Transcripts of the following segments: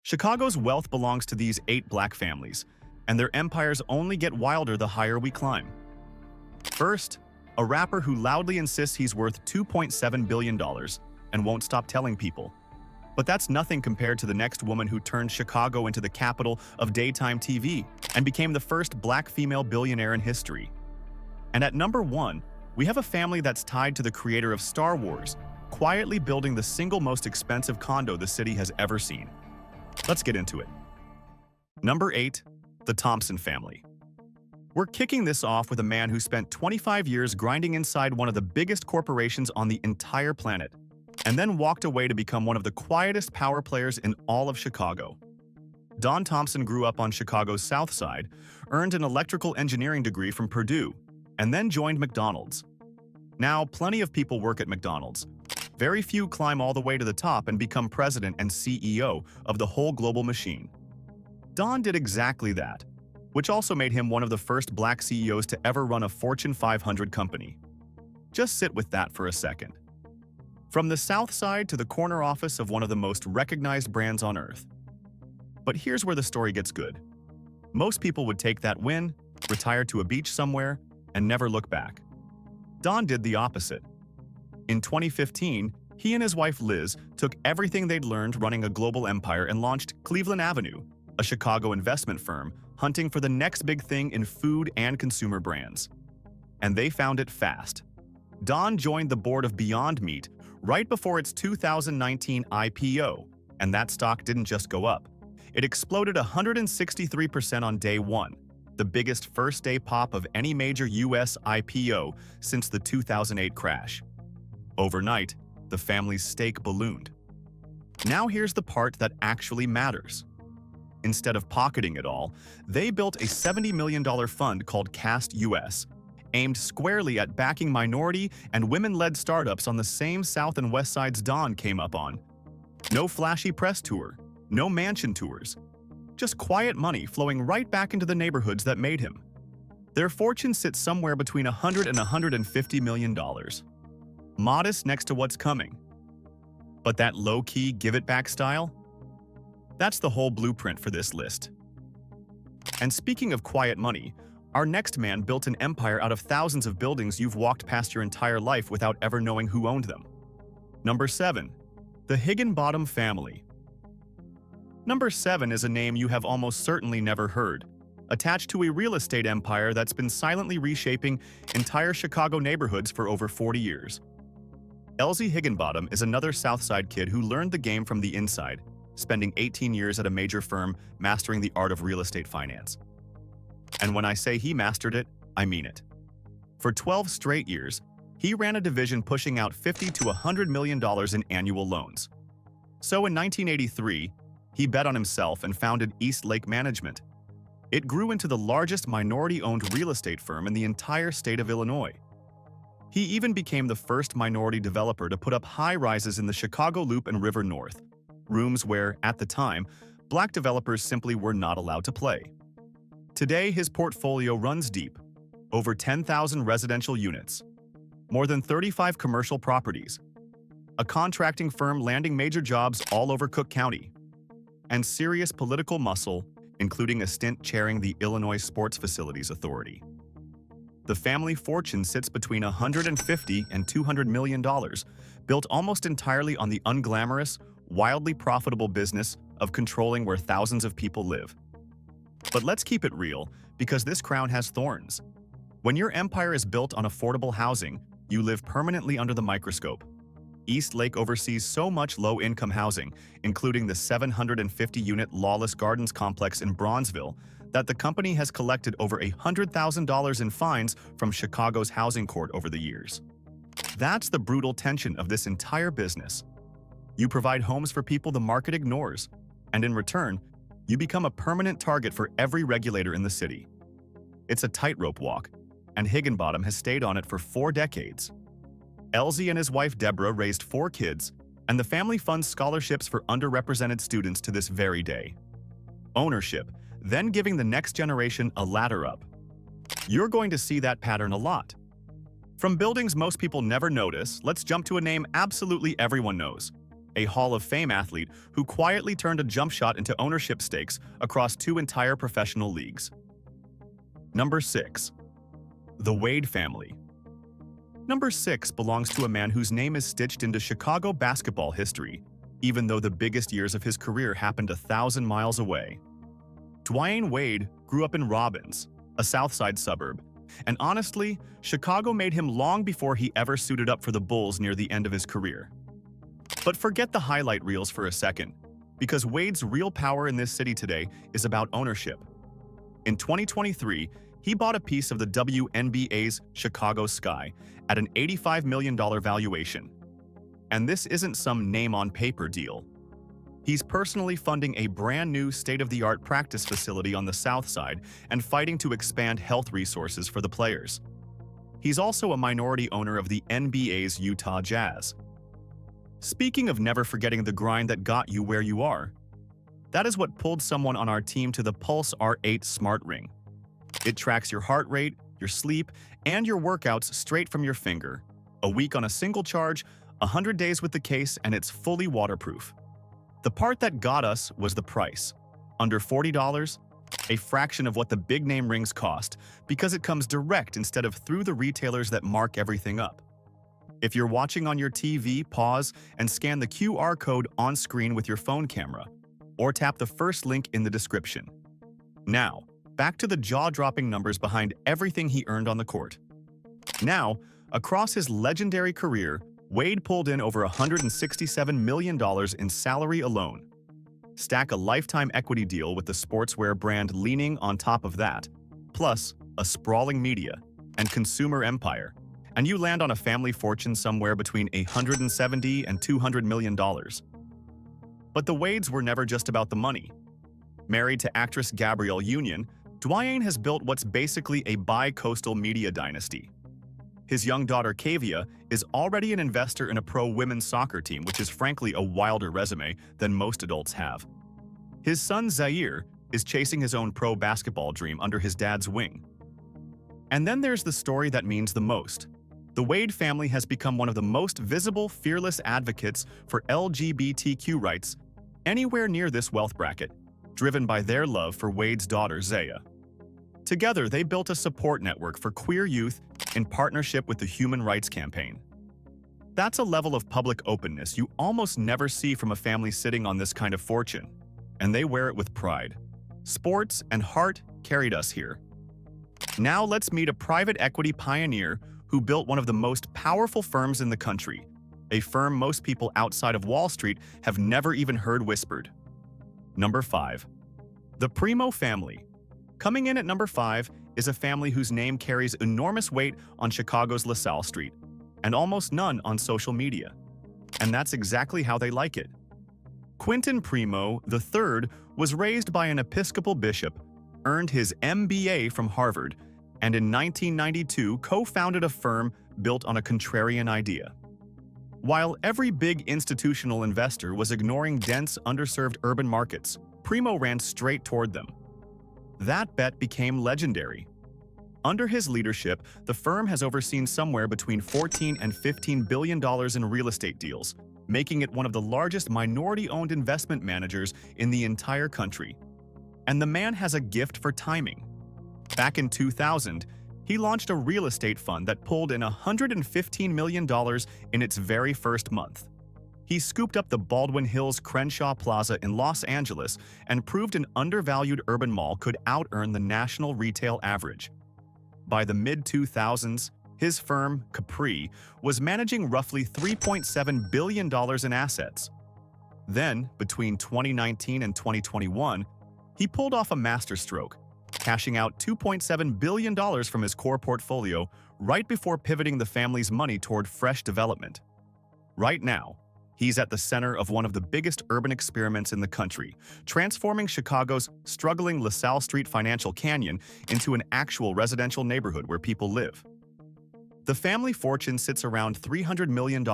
Chicago's wealth belongs to these 8 black families, and their empires only get wilder the higher we climb. First, a rapper who loudly insists he's worth $2.7 billion and won't stop telling people. But that's nothing compared to the next woman who turned Chicago into the capital of daytime TV and became the first black female billionaire in history. And at number 1, we have a family that's tied to the creator of Star Wars, quietly building the single most expensive condo the city has ever seen. Let's get into it. Number 8, the Thompson family. We're kicking this off with a man who spent 25 years grinding inside one of the biggest corporations on the entire planet, and then walked away to become one of the quietest power players in all of Chicago. Don Thompson grew up on Chicago's South Side, earned an electrical engineering degree from Purdue, and then joined McDonald's. Now, plenty of people work at McDonald's. Very few climb all the way to the top and become president and CEO of the whole global machine. Don did exactly that, which also made him one of the first black CEOs to ever run a Fortune 500 company. Just sit with that for a second. From the South Side to the corner office of one of the most recognized brands on earth. But here's where the story gets good. Most people would take that win, retire to a beach somewhere, and never look back. Don did the opposite. In 2015, he and his wife Liz took everything they'd learned running a global empire and launched Cleveland Avenue, a Chicago investment firm hunting for the next big thing in food and consumer brands. And they found it fast. Don joined the board of Beyond Meat right before its 2019 IPO, and that stock didn't just go up. It exploded 163% on day 1, the biggest first-day pop of any major U.S. IPO since the 2008 crash. Overnight, the family's stake ballooned. Now here's the part that actually matters. Instead of pocketing it all, they built a $70 million fund called Cast US, aimed squarely at backing minority and women-led startups on the same South and West Sides Don came up on. No flashy press tour, no mansion tours, just quiet money flowing right back into the neighborhoods that made him. Their fortune sits somewhere between $100 and $150 million. Modest next to what's coming. But that low-key give-it-back style? That's the whole blueprint for this list. And speaking of quiet money, our next man built an empire out of thousands of buildings you've walked past your entire life without ever knowing who owned them. Number 7, the Higginbottom family. Number 7 is a name you have almost certainly never heard, attached to a real estate empire that's been silently reshaping entire Chicago neighborhoods for over 40 years. Elsie Higginbottom is another Southside kid who learned the game from the inside, spending 18 years at a major firm mastering the art of real estate finance. And when I say he mastered it, I mean it. For 12 straight years, he ran a division pushing out $50 to $100 million in annual loans. So in 1983, he bet on himself and founded East Lake Management. It grew into the largest minority-owned real estate firm in the entire state of Illinois. He even became the first minority developer to put up high-rises in the Chicago Loop and River North, rooms where, at the time, black developers simply were not allowed to play. Today, his portfolio runs deep, over 10,000 residential units, more than 35 commercial properties, a contracting firm landing major jobs all over Cook County, and serious political muscle, including a stint chairing the Illinois Sports Facilities Authority. The family fortune sits between $150 and $200 million, built almost entirely on the unglamorous, wildly profitable business of controlling where thousands of people live. But let's keep it real, because this crown has thorns. When your empire is built on affordable housing, you live permanently under the microscope. East Lake oversees so much low-income housing, including the 750-unit Lawless Gardens complex in Bronzeville, that the company has collected over $100,000 in fines from Chicago's housing court over the years. That's the brutal tension of this entire business. You provide homes for people the market ignores, and in return, you become a permanent target for every regulator in the city. It's a tightrope walk, and Higginbottom has stayed on it for 4 decades. Elsie and his wife Deborah raised 4 kids, and the family funds scholarships for underrepresented students to this very day. Ownership, then giving the next generation a ladder up. You're going to see that pattern a lot. From buildings most people never notice, let's jump to a name absolutely everyone knows. a Hall of Fame athlete who quietly turned a jump shot into ownership stakes across 2 entire professional leagues. Number 6. The Wade family. Number 6 belongs to a man whose name is stitched into Chicago basketball history, even though the biggest years of his career happened 1,000 miles away. Dwyane Wade grew up in Robbins, a South Side suburb, and honestly, Chicago made him long before he ever suited up for the Bulls near the end of his career. But forget the highlight reels for a second, because Wade's real power in this city today is about ownership. In 2023, he bought a piece of the WNBA's Chicago Sky at an $85 million valuation. And this isn't some name-on-paper deal. He's personally funding a brand new state-of-the-art practice facility on the South Side and fighting to expand health resources for the players. He's also a minority owner of the NBA's Utah Jazz. Speaking of never forgetting the grind that got you where you are, that is what pulled someone on our team to the Pulse R8 Smart Ring. It tracks your heart rate, your sleep, and your workouts straight from your finger. A week on a single charge, 100 days with the case, and it's fully waterproof. The part that got us was the price. Under $40, a fraction of what the big-name rings cost, because it comes direct instead of through the retailers that mark everything up. If you're watching on your TV, pause and scan the QR code on screen with your phone camera, or tap the first link in the description. Now, back to the jaw-dropping numbers behind everything he earned on the court. Now, across his legendary career, Wade pulled in over $167 million in salary alone. Stack a lifetime equity deal with the sportswear brand leaning on top of that, plus a sprawling media and consumer empire, and you land on a family fortune somewhere between $170 and $200 million. But the Wades were never just about the money. Married to actress Gabrielle Union, Dwyane has built what's basically a bi-coastal media dynasty. His young daughter, Kavia, is already an investor in a pro women's soccer team, which is frankly a wilder resume than most adults have. His son, Zaire, is chasing his own pro basketball dream under his dad's wing. And then there's the story that means the most. The Wade family has become one of the most visible, fearless advocates for LGBTQ rights anywhere near this wealth bracket, driven by their love for Wade's daughter, Zaya. Together, they built a support network for queer youth in partnership with the Human Rights Campaign. That's a level of public openness you almost never see from a family sitting on this kind of fortune, and they wear it with pride. Sports and heart carried us here. Now let's meet a private equity pioneer who built one of the most powerful firms in the country, a firm most people outside of Wall Street have never even heard whispered. Number 5. The Primo family. Coming in at number 5 is a family whose name carries enormous weight on Chicago's LaSalle Street, and almost none on social media. And that's exactly how they like it. Quentin Primo III was raised by an Episcopal bishop, earned his MBA from Harvard, and in 1992 co-founded a firm built on a contrarian idea. While every big institutional investor was ignoring dense, underserved urban markets, Primo ran straight toward them. That bet became legendary. Under his leadership, the firm has overseen somewhere between $14 and $15 billion in real estate deals, making it one of the largest minority-owned investment managers in the entire country. And the man has a gift for timing. Back in 2000, he launched a real estate fund that pulled in $115 million in its very first month. He scooped up the Baldwin Hills Crenshaw Plaza in Los Angeles and proved an undervalued urban mall could out-earn the national retail average. By the mid-2000s, his firm, Capri, was managing roughly $3.7 billion in assets. Then, between 2019 and 2021, he pulled off a masterstroke, cashing out $2.7 billion from his core portfolio right before pivoting the family's money toward fresh development. Right now, he's at the center of one of the biggest urban experiments in the country, transforming Chicago's struggling LaSalle Street financial canyon into an actual residential neighborhood where people live. The family fortune sits around $300 million,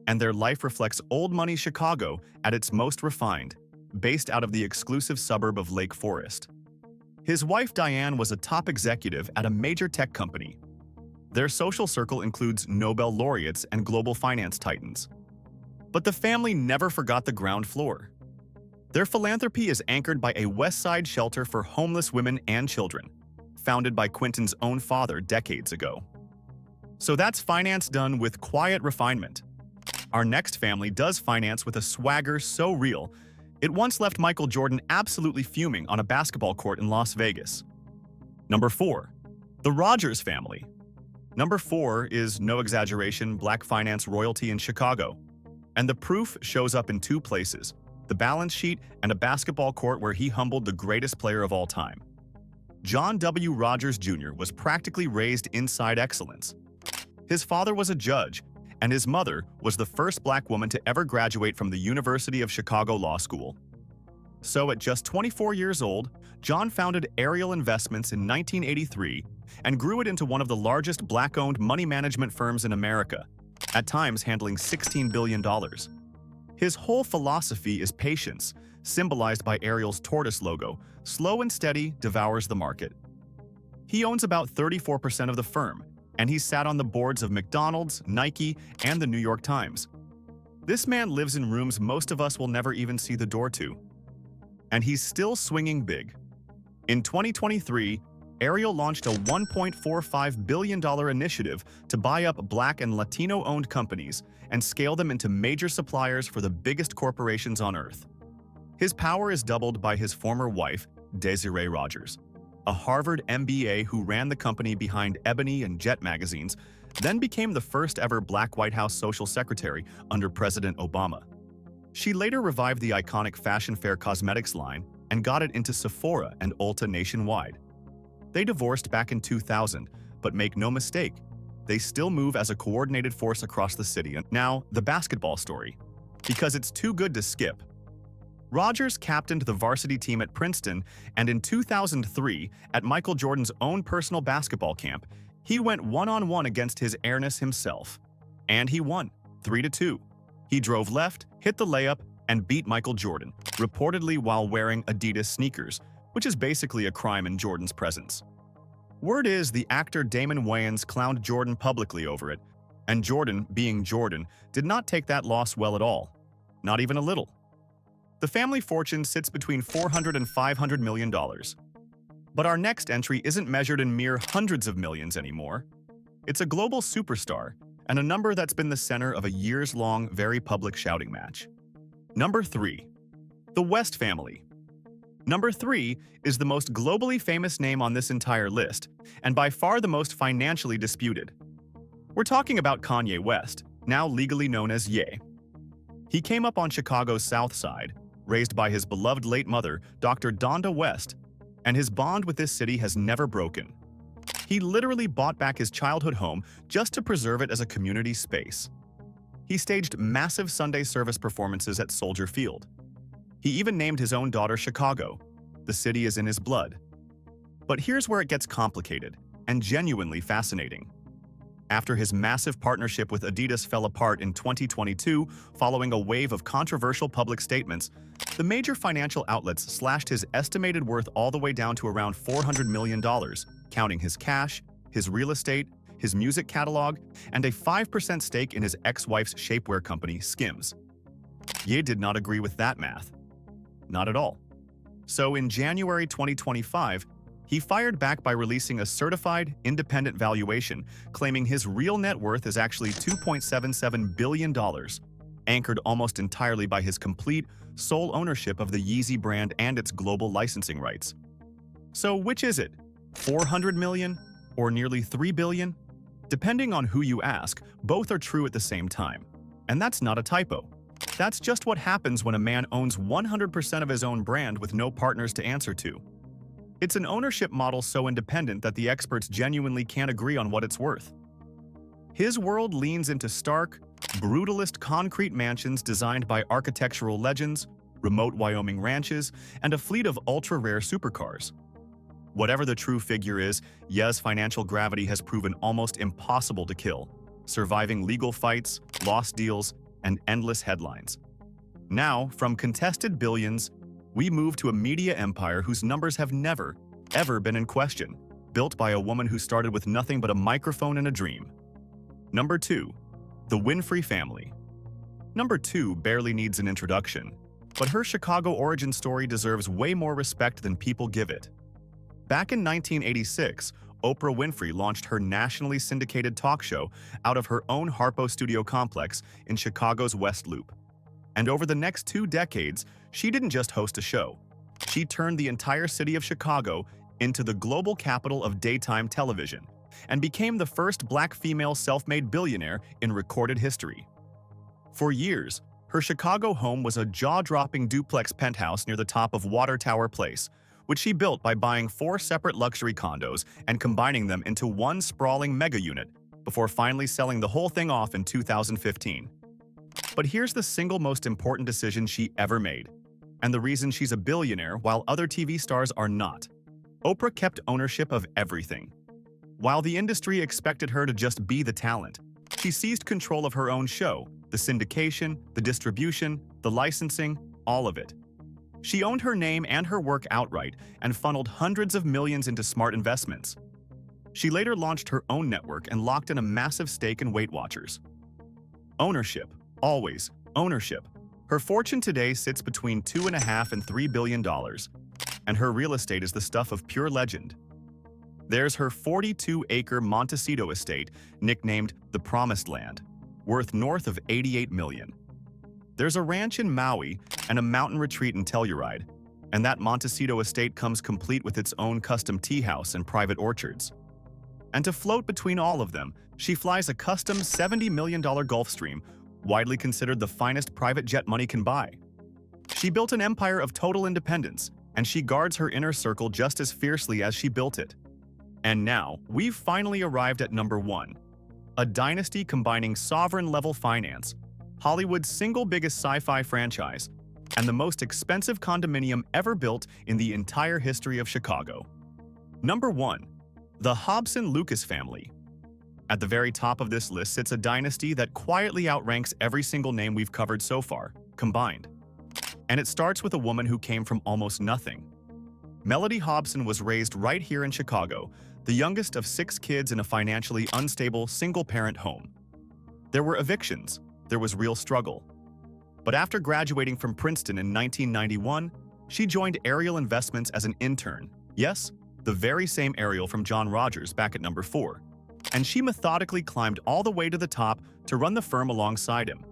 and their life reflects old money Chicago at its most refined, based out of the exclusive suburb of Lake Forest. His wife Diane was a top executive at a major tech company. Their social circle includes Nobel laureates and global finance titans. But the family never forgot the ground floor. Their philanthropy is anchored by a West Side shelter for homeless women and children, founded by Quentin's own father decades ago. So that's finance done with quiet refinement. Our next family does finance with a swagger so real, it once left Michael Jordan absolutely fuming on a basketball court in Las Vegas. Number 4. The Rogers family. Number 4 is, no exaggeration, black finance royalty in Chicago. And the proof shows up in 2 places: the balance sheet and a basketball court where he humbled the greatest player of all time. John W. Rogers Jr. was practically raised inside excellence. His father was a judge, and his mother was the first black woman to ever graduate from the University of Chicago Law School. So at just 24 years old, John founded Ariel Investments in 1983 and grew it into one of the largest black-owned money management firms in America, at times handling $16 billion. His whole philosophy is patience, symbolized by Ariel's tortoise logo. Slow and steady devours the market. He owns about 34% of the firm, and he's sat on the boards of McDonald's, Nike, and the New York Times. This man lives in rooms most of us will never even see the door to. And he's still swinging big. In 2023, Ariel launched a $1.45 billion initiative to buy up Black and Latino-owned companies and scale them into major suppliers for the biggest corporations on Earth. His power is doubled by his former wife, Desiree Rogers, a Harvard MBA who ran the company behind Ebony and Jet magazines, then became the first ever Black White House social secretary under President Obama. She later revived the iconic Fashion Fair cosmetics line and got it into Sephora and Ulta nationwide. They divorced back in 2000, but make no mistake, they still move as a coordinated force across the city. And now, the basketball story, because it's too good to skip. Rogers captained the varsity team at Princeton, and in 2003, at Michael Jordan's own personal basketball camp, he went one-on-one against his airness himself. And he won, 3-2. He drove left, hit the layup, and beat Michael Jordan, reportedly while wearing Adidas sneakers, which is basically a crime in Jordan's presence. Word is the actor Damon Wayans clowned Jordan publicly over it, and Jordan, being Jordan, did not take that loss well at all. Not even a little. The family fortune sits between $400 and $500 million. But our next entry isn't measured in mere hundreds of millions anymore. It's a global superstar, and a number that's been the center of a years-long, very public shouting match. Number 3. The West family. Number 3 is the most globally famous name on this entire list, and by far the most financially disputed. We're talking about Kanye West, now legally known as Ye. He came up on Chicago's South Side, raised by his beloved late mother, Dr. Donda West, and his bond with this city has never broken. He literally bought back his childhood home just to preserve it as a community space. He staged massive Sunday service performances at Soldier Field. He even named his own daughter Chicago. The city is in his blood. But here's where it gets complicated and genuinely fascinating. After his massive partnership with Adidas fell apart in 2022 following a wave of controversial public statements, the major financial outlets slashed his estimated worth all the way down to around $400 million, counting his cash, his real estate, his music catalog, and a 5% stake in his ex-wife's shapewear company, Skims. Ye did not agree with that math. Not at all. So in January 2025, he fired back by releasing a certified, independent valuation, claiming his real net worth is actually $2.77 billion, anchored almost entirely by his complete, sole ownership of the Yeezy brand and its global licensing rights. So which is it? 400 million or nearly 3 billion? Depending on who you ask, both are true at the same time. And that's not a typo. That's just what happens when a man owns 100% of his own brand with no partners to answer to. It's an ownership model so independent that the experts genuinely can't agree on what it's worth. His world leans into stark, brutalist concrete mansions designed by architectural legends, remote Wyoming ranches, and a fleet of ultra-rare supercars. Whatever the true figure is, Ye's financial gravity has proven almost impossible to kill, surviving legal fights, lost deals, and endless headlines. Now, from contested billions, we move to a media empire whose numbers have never, ever been in question, built by a woman who started with nothing but a microphone and a dream. Number 2. The Winfrey family. Number 2 barely needs an introduction, but her Chicago origin story deserves way more respect than people give it. Back in 1986, Oprah Winfrey launched her nationally syndicated talk show out of her own Harpo studio complex in Chicago's West Loop. And over the next 2 decades, she didn't just host a show. She turned the entire city of Chicago into the global capital of daytime television and became the first black female self-made billionaire in recorded history. For years, her Chicago home was a jaw-dropping duplex penthouse near the top of Water Tower Place, which she built by buying 4 separate luxury condos and combining them into one sprawling mega unit before finally selling the whole thing off in 2015. But here's the single most important decision she ever made, and the reason she's a billionaire while other TV stars are not. Oprah kept ownership of everything. While the industry expected her to just be the talent, she seized control of her own show, the syndication, the distribution, the licensing, all of it. She owned her name and her work outright and funneled hundreds of millions into smart investments. She later launched her own network and locked in a massive stake in Weight Watchers. Ownership, always ownership. Her fortune today sits between $2.5 and $3 billion, and her real estate is the stuff of pure legend. There's her 42-acre Montecito estate, nicknamed the Promised Land, worth north of $88 million. There's a ranch in Maui and a mountain retreat in Telluride, and that Montecito estate comes complete with its own custom tea house and private orchards. And to float between all of them, she flies a custom $70 million Gulfstream, widely considered the finest private jet money can buy. She built an empire of total independence, and she guards her inner circle just as fiercely as she built it. And now, we've finally arrived at number 1, a dynasty combining sovereign-level finance, Hollywood's single biggest sci-fi franchise, and the most expensive condominium ever built in the entire history of Chicago. Number 1. The Hobson-Lucas family. At the very top of this list sits a dynasty that quietly outranks every single name we've covered so far, combined. And it starts with a woman who came from almost nothing. Melody Hobson was raised right here in Chicago, the youngest of 6 kids in a financially unstable single-parent home. There were evictions, there was real struggle. But after graduating from Princeton in 1991, she joined Ariel Investments as an intern. Yes, the very same Ariel from John Rogers back at number 4. And she methodically climbed all the way to the top to run the firm alongside him.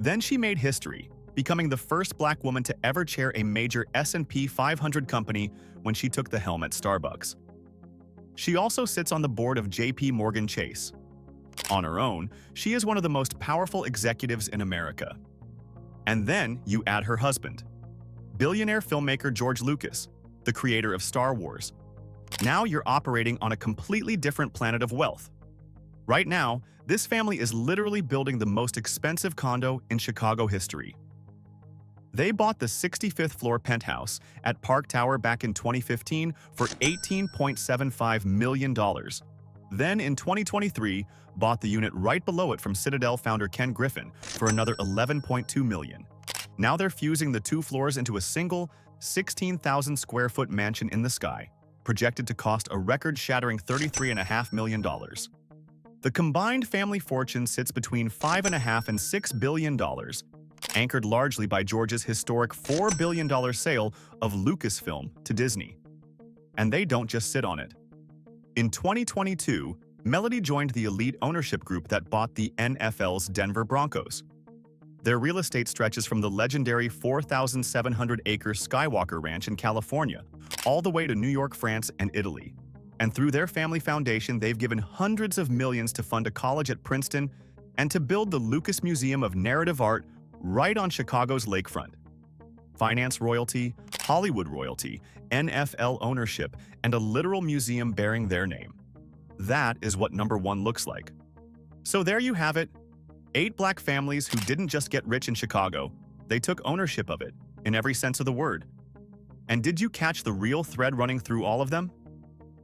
Then she made history, becoming the first black woman to ever chair a major S&P 500 company when she took the helm at Starbucks. She also sits on the board of JP Morgan Chase. On her own, she is one of the most powerful executives in America. And then you add her husband, billionaire filmmaker George Lucas, the creator of Star Wars. Now you're operating on a completely different planet of wealth. Right now, this family is literally building the most expensive condo in Chicago history. They bought the 65th floor penthouse at Park Tower back in 2015 for $18.75 million. Then in 2023, bought the unit right below it from Citadel founder Ken Griffin for another $11.2 million. Now they're fusing the 2 floors into a single 16,000 square foot mansion in the sky, projected to cost a record-shattering $33.5 million. The combined family fortune sits between $5.5 and $6 billion, anchored largely by George's historic $4 billion sale of Lucasfilm to Disney. And they don't just sit on it. In 2022, Melody joined the elite ownership group that bought the NFL's Denver Broncos. Their real estate stretches from the legendary 4,700-acre Skywalker Ranch in California, all the way to New York, France, and Italy. And through their family foundation, they've given hundreds of millions to fund a college at Princeton and to build the Lucas Museum of Narrative Art right on Chicago's lakefront. Finance royalty, Hollywood royalty, NFL ownership, and a literal museum bearing their name. That is what number 1 looks like. So there you have it. 8 black families who didn't just get rich in Chicago, they took ownership of it, in every sense of the word. And did you catch the real thread running through all of them?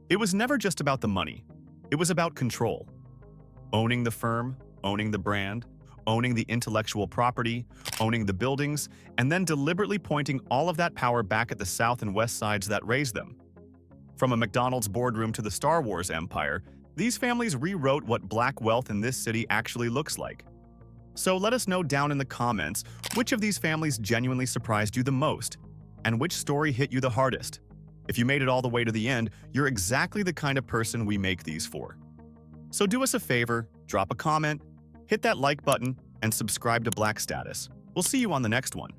It was never just about the money. It was about control. Owning the firm, owning the brand, owning the intellectual property, owning the buildings, and then deliberately pointing all of that power back at the South and West sides that raised them. From a McDonald's boardroom to the Star Wars empire, these families rewrote what black wealth in this city actually looks like. So let us know down in the comments which of these families genuinely surprised you the most, and which story hit you the hardest. If you made it all the way to the end, you're exactly the kind of person we make these for. So do us a favor, drop a comment, hit that like button, and subscribe to Black Status. We'll see you on the next one.